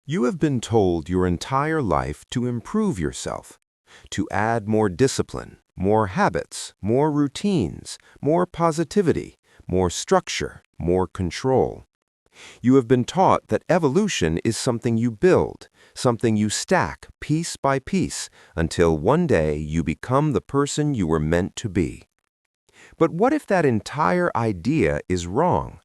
You have been told your entire life to improve yourself, to add more discipline, more habits, more routines, more positivity, more structure, more control. You have been taught that evolution is something you build, something you stack piece by piece until one day you become the person you were meant to be. But what if that entire idea is wrong?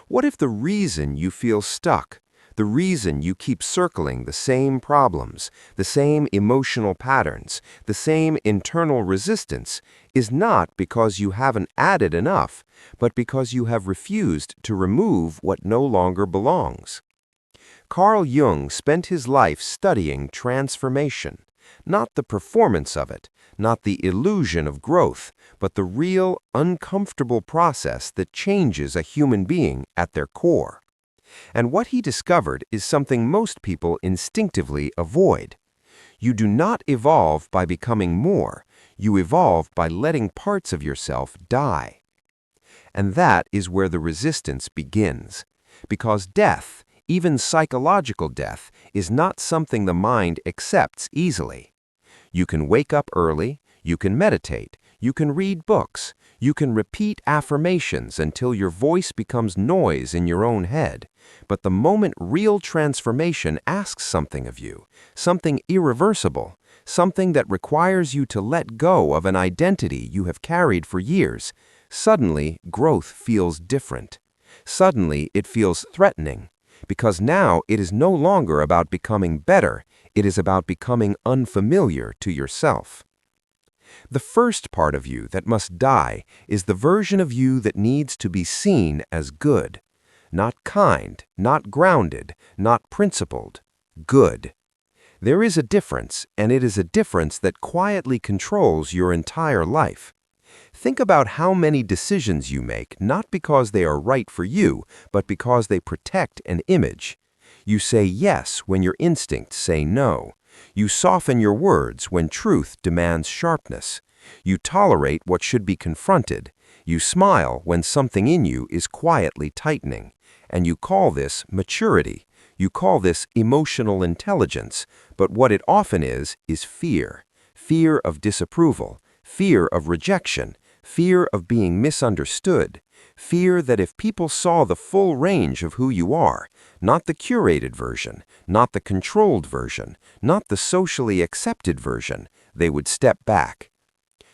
What if the reason you feel stuck, the reason you keep circling the same problems, the same emotional patterns, the same internal resistance, is not because you haven't added enough, but because you have refused to remove what no longer belongs? Carl Jung spent his life studying transformation, not the performance of it, not the illusion of growth, but the real, uncomfortable process that changes a human being at their core. And what he discovered is something most people instinctively avoid. You do not evolve by becoming more, you evolve by letting parts of yourself die. And that is where the resistance begins, because death, even psychological death, is not something the mind accepts easily. You can wake up early, you can meditate, you can read books, you can repeat affirmations until your voice becomes noise in your own head. But the moment real transformation asks something of you, something irreversible, something that requires you to let go of an identity you have carried for years, suddenly growth feels different. Suddenly it feels threatening, because now it is no longer about becoming better, it is about becoming unfamiliar to yourself. The first part of you that must die is the version of you that needs to be seen as good. Not kind, not grounded, not principled. Good. There is a difference, and it is a difference that quietly controls your entire life. Think about how many decisions you make, not because they are right for you, but because they protect an image. You say yes when your instincts say no. You soften your words when truth demands sharpness. You tolerate what should be confronted. You smile when something in you is quietly tightening. And you call this maturity. You call this emotional intelligence. But what it often is fear. Fear of disapproval. Fear of rejection. Fear of being misunderstood. Fear that if people saw the full range of who you are, not the curated version, not the controlled version, not the socially accepted version, they would step back.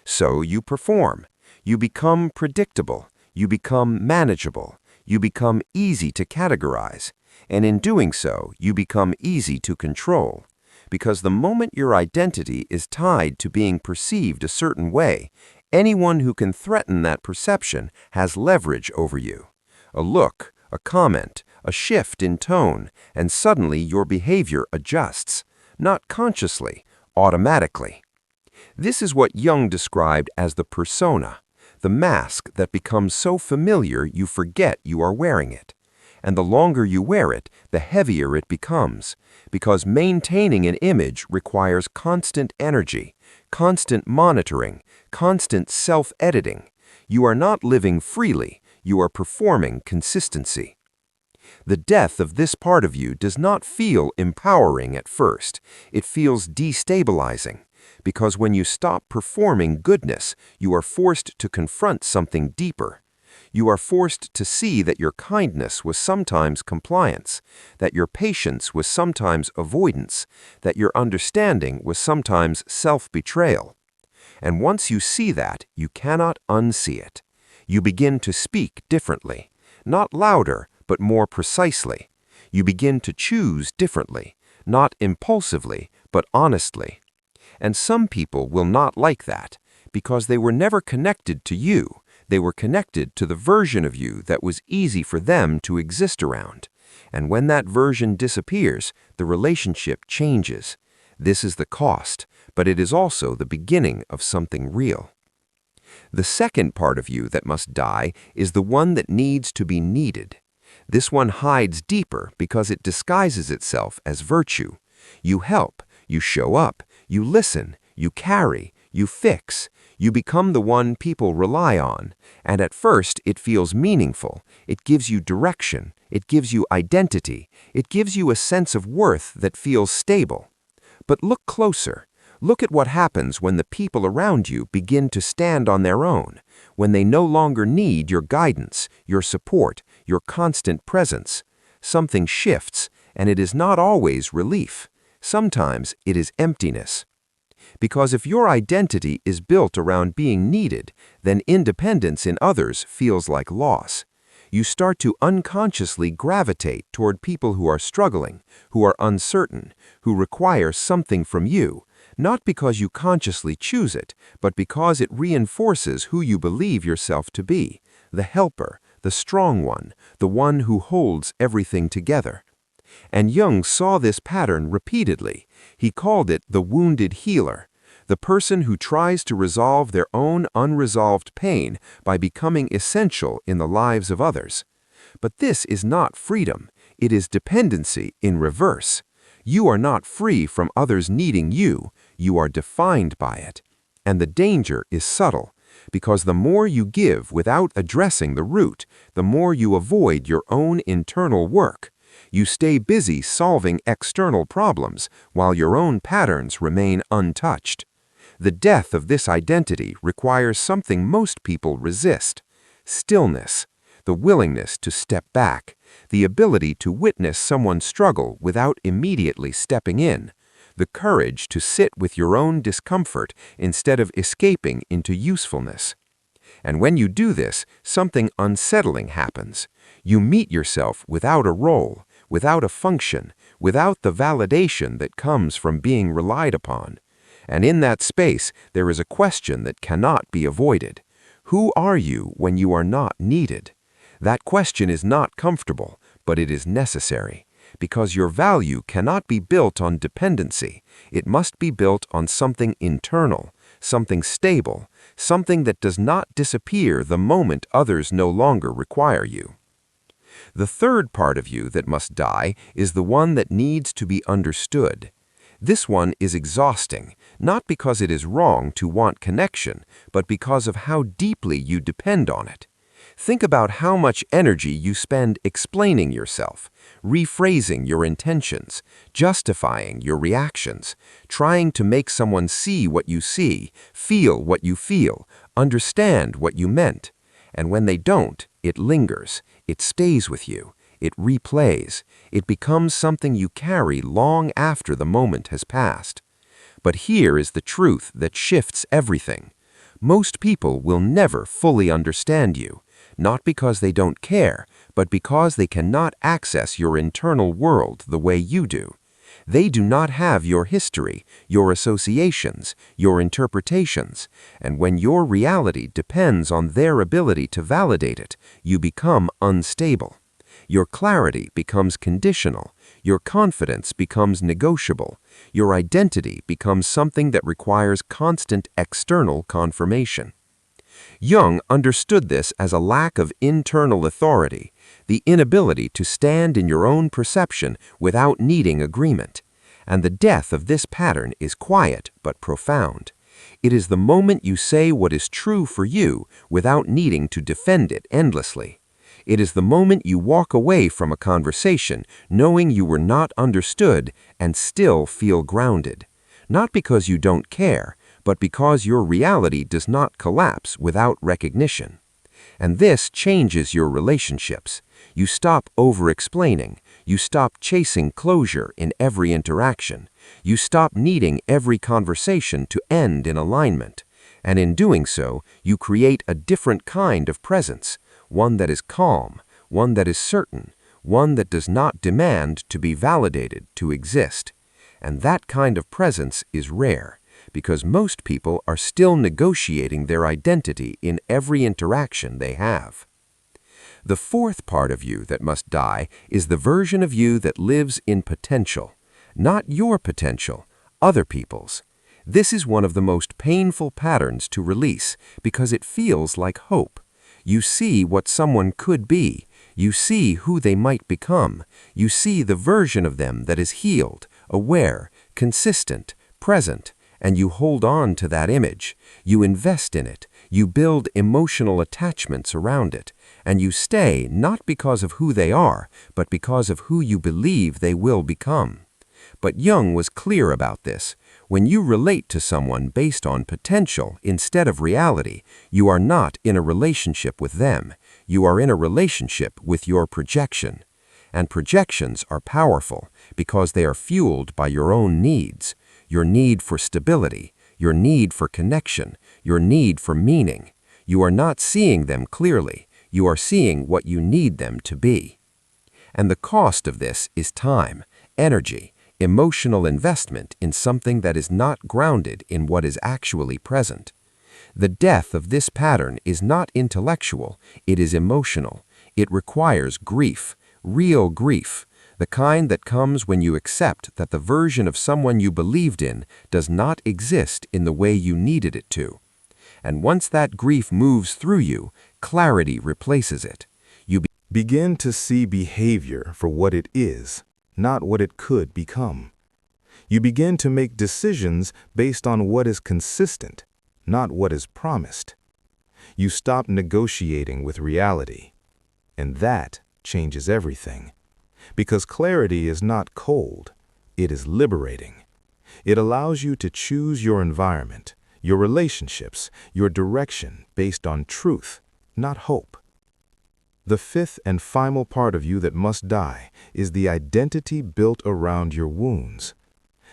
So you perform. You become predictable. You become manageable. You become easy to categorize. And in doing so, you become easy to control. Because the moment your identity is tied to being perceived a certain way, anyone who can threaten that perception has leverage over you. A look, a comment, a shift in tone, and suddenly your behavior adjusts, not consciously, automatically. This is what Jung described as the persona, the mask that becomes so familiar you forget you are wearing it. And the longer you wear it, the heavier it becomes, because maintaining an image requires constant energy, constant monitoring, constant self-editing. You are not living freely, you are performing consistency. The death of this part of you does not feel empowering at first. It feels destabilizing, because when you stop performing goodness, you are forced to confront something deeper. You are forced to see that your kindness was sometimes compliance, that your patience was sometimes avoidance, that your understanding was sometimes self-betrayal. And once you see that, you cannot unsee it. You begin to speak differently, not louder, but more precisely. You begin to choose differently, not impulsively, but honestly. And some people will not like that, because they were never connected to you. They were connected to the version of you that was easy for them to exist around. And when that version disappears, the relationship changes. This is the cost, but it is also the beginning of something real. The second part of you that must die is the one that needs to be needed. This one hides deeper because it disguises itself as virtue. You help, you show up, you listen, you carry, you fix. You become the one people rely on, and at first it feels meaningful. It gives you direction. It gives you identity. It gives you a sense of worth that feels stable. But look closer. Look at what happens when the people around you begin to stand on their own, when they no longer need your guidance, your support, your constant presence. Something shifts, and it is not always relief. Sometimes it is emptiness. Because if your identity is built around being needed, then independence in others feels like loss. You start to unconsciously gravitate toward people who are struggling, who are uncertain, who require something from you, not because you consciously choose it, but because it reinforces who you believe yourself to be, the helper, the strong one, the one who holds everything together. And Jung saw this pattern repeatedly. He called it the wounded healer, the person who tries to resolve their own unresolved pain by becoming essential in the lives of others. But this is not freedom. It is dependency in reverse. You are not free from others needing you. You are defined by it. And the danger is subtle, because the more you give without addressing the root, the more you avoid your own internal work. You stay busy solving external problems while your own patterns remain untouched. The death of this identity requires something most people resist: stillness, the willingness to step back, the ability to witness someone struggle without immediately stepping in, the courage to sit with your own discomfort instead of escaping into usefulness. And when you do this, something unsettling happens. You meet yourself without a role, without a function, without the validation that comes from being relied upon. And in that space, there is a question that cannot be avoided. Who are you when you are not needed? That question is not comfortable, but it is necessary, because your value cannot be built on dependency. It must be built on something internal, something stable, something that does not disappear the moment others no longer require you. The third part of you that must die is the one that needs to be understood. This one is exhausting, not because it is wrong to want connection, but because of how deeply you depend on it. Think about how much energy you spend explaining yourself, rephrasing your intentions, justifying your reactions, trying to make someone see what you see, feel what you feel, understand what you meant. And when they don't, it lingers, it stays with you, it replays, it becomes something you carry long after the moment has passed. But here is the truth that shifts everything. Most people will never fully understand you, not because they don't care, but because they cannot access your internal world the way you do. They do not have your history, your associations, your interpretations, and when your reality depends on their ability to validate it, you become unstable. Your clarity becomes conditional, your confidence becomes negotiable, your identity becomes something that requires constant external confirmation. Jung understood this as a lack of internal authority, the inability to stand in your own perception without needing agreement. And the death of this pattern is quiet but profound. It is the moment you say what is true for you without needing to defend it endlessly. It is the moment you walk away from a conversation knowing you were not understood and still feel grounded. Not because you don't care, but because your reality does not collapse without recognition. And this changes your relationships. You stop over-explaining. You stop chasing closure in every interaction. You stop needing every conversation to end in alignment. And in doing so, you create a different kind of presence, one that is calm, one that is certain, one that does not demand to be validated to exist. And that kind of presence is rare, because most people are still negotiating their identity in every interaction they have. The fourth part of you that must die is the version of you that lives in potential, not your potential, other people's. This is one of the most painful patterns to release because it feels like hope. You see what someone could be. You see who they might become. You see the version of them that is healed, aware, consistent, present, and you hold on to that image. You invest in it. You build emotional attachments around it. And you stay not because of who they are, but because of who you believe they will become. But Jung was clear about this. When you relate to someone based on potential instead of reality, you are not in a relationship with them. You are in a relationship with your projection. And projections are powerful because they are fueled by your own needs, your need for stability, your need for connection, your need for meaning. You are not seeing them clearly. You are seeing what you need them to be. And the cost of this is time, energy, emotional investment in something that is not grounded in what is actually present. The death of this pattern is not intellectual, it is emotional. It requires grief, real grief, the kind that comes when you accept that the version of someone you believed in does not exist in the way you needed it to. And once that grief moves through you, clarity replaces it. You begin to see behavior for what it is, not what it could become. You begin to make decisions based on what is consistent, not what is promised. You stop negotiating with reality, and that changes everything. Because clarity is not cold, it is liberating. It allows you to choose your environment, your relationships, your direction based on truth, not hope. The fifth and final part of you that must die is the identity built around your wounds.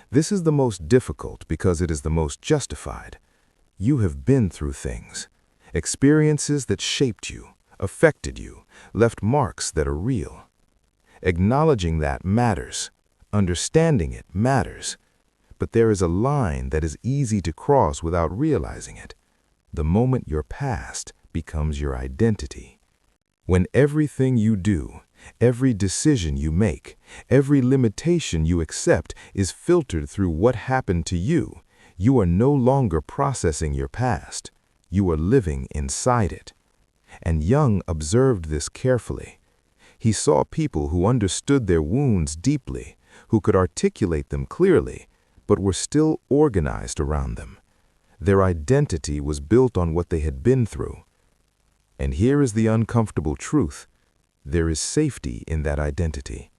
This is the most difficult because it is the most justified. You have been through things, experiences that shaped you, affected you, left marks that are real. Acknowledging that matters. Understanding it matters. But there is a line that is easy to cross without realizing it. The moment your past becomes your identity. When everything you do, every decision you make, every limitation you accept is filtered through what happened to you, you are no longer processing your past. You are living inside it. And Jung observed this carefully. He saw people who understood their wounds deeply, who could articulate them clearly, but were still organized around them. Their identity was built on what they had been through. And here is the uncomfortable truth. There is safety in that identity.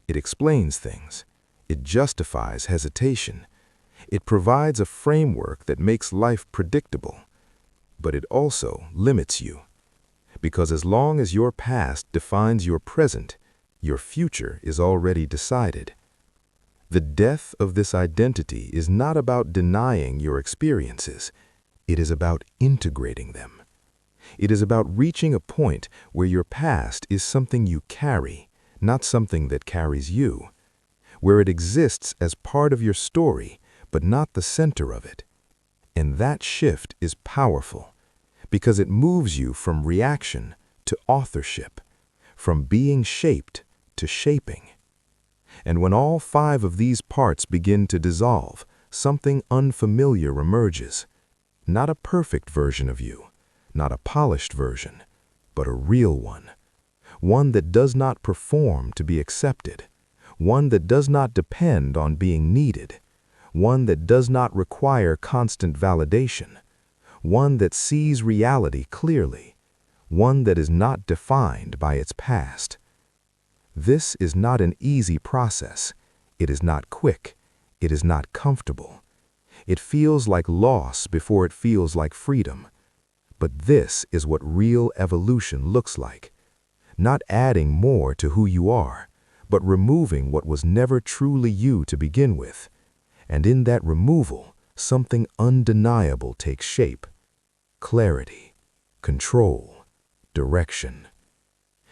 It explains things. It justifies hesitation. It provides a framework that makes life predictable. But it also limits you. Because as long as your past defines your present, your future is already decided. The death of this identity is not about denying your experiences. It is about integrating them. It is about reaching a point where your past is something you carry, not something that carries you. Where it exists as part of your story, but not the center of it. And that shift is powerful, because it moves you from reaction to authorship, from being shaped to shaping. And when all 5 of these parts begin to dissolve, something unfamiliar emerges. Not a perfect version of you, not a polished version, but a real one. One that does not perform to be accepted. One that does not depend on being needed. One that does not require constant validation. One that sees reality clearly. One that is not defined by its past. This is not an easy process. It is not quick. It is not comfortable. It feels like loss before it feels like freedom. But this is what real evolution looks like. Not adding more to who you are, but removing what was never truly you to begin with. And in that removal, something undeniable takes shape. Clarity, control, direction.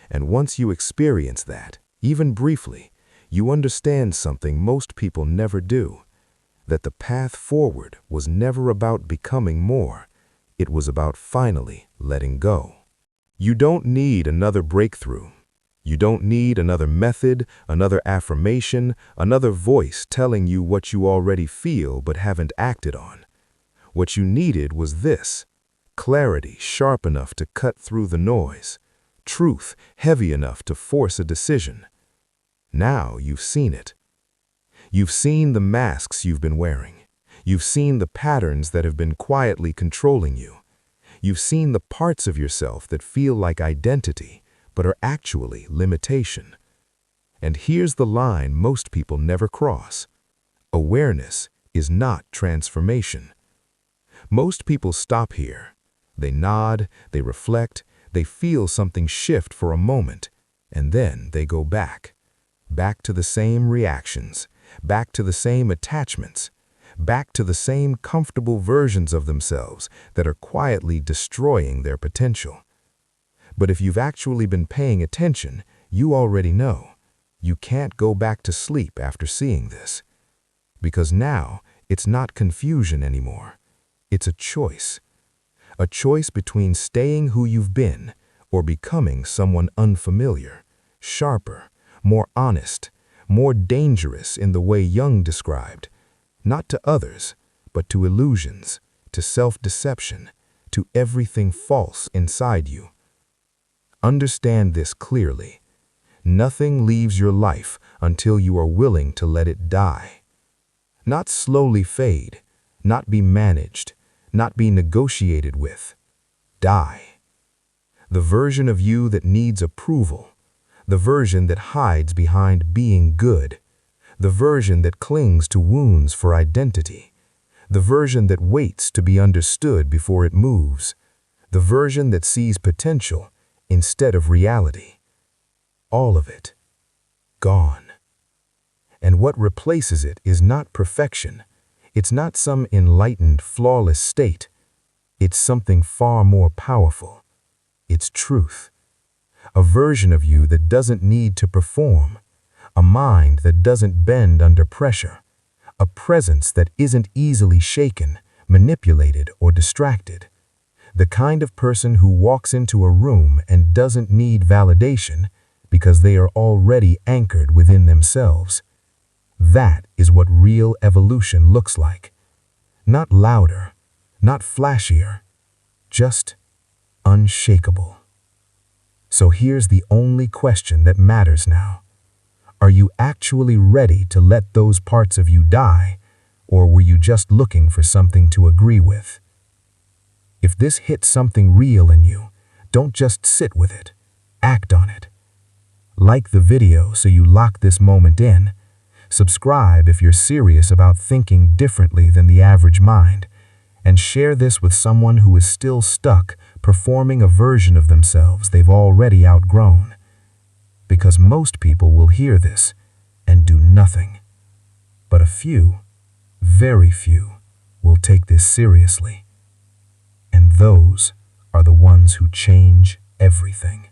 And once you experience that, even briefly, you understand something most people never do. That the path forward was never about becoming more. It was about finally letting go. You don't need another breakthrough. You don't need another method, another affirmation, another voice telling you what you already feel but haven't acted on. What you needed was this: clarity sharp enough to cut through the noise, truth heavy enough to force a decision. Now you've seen it. You've seen the masks you've been wearing. You've seen the patterns that have been quietly controlling you. You've seen the parts of yourself that feel like identity, but are actually limitation. And here's the line most people never cross. Awareness is not transformation. Most people stop here. They nod, they reflect, they feel something shift for a moment, and then they go back. Back to the same reactions, back to the same attachments, back to the same comfortable versions of themselves that are quietly destroying their potential. But if you've actually been paying attention, you already know. You can't go back to sleep after seeing this. Because now, it's not confusion anymore. It's a choice. A choice between staying who you've been or becoming someone unfamiliar, sharper, more honest, more dangerous in the way Jung described, not to others, but to illusions, to self-deception, to everything false inside you. Understand this clearly. Nothing leaves your life until you are willing to let it die. Not slowly fade, not be managed, not be negotiated with. Die. The version of you that needs approval, the version that hides behind being good, the version that clings to wounds for identity, the version that waits to be understood before it moves, the version that sees potential instead of reality. All of it, gone. And what replaces it is not perfection. It's not some enlightened, flawless state. It's something far more powerful. It's truth. A version of you that doesn't need to perform. A mind that doesn't bend under pressure. A presence that isn't easily shaken, manipulated, or distracted. The kind of person who walks into a room and doesn't need validation because they are already anchored within themselves. That is what real evolution looks like. Not louder, not flashier, just unshakable. So here's the only question that matters now. Are you actually ready to let those parts of you die, or were you just looking for something to agree with? If this hits something real in you, don't just sit with it. Act on it. Like the video so you lock this moment in. Subscribe if you're serious about thinking differently than the average mind. And share this with someone who is still stuck performing a version of themselves they've already outgrown. Because most people will hear this and do nothing. But a few, very few, will take this seriously. And those are the ones who change everything.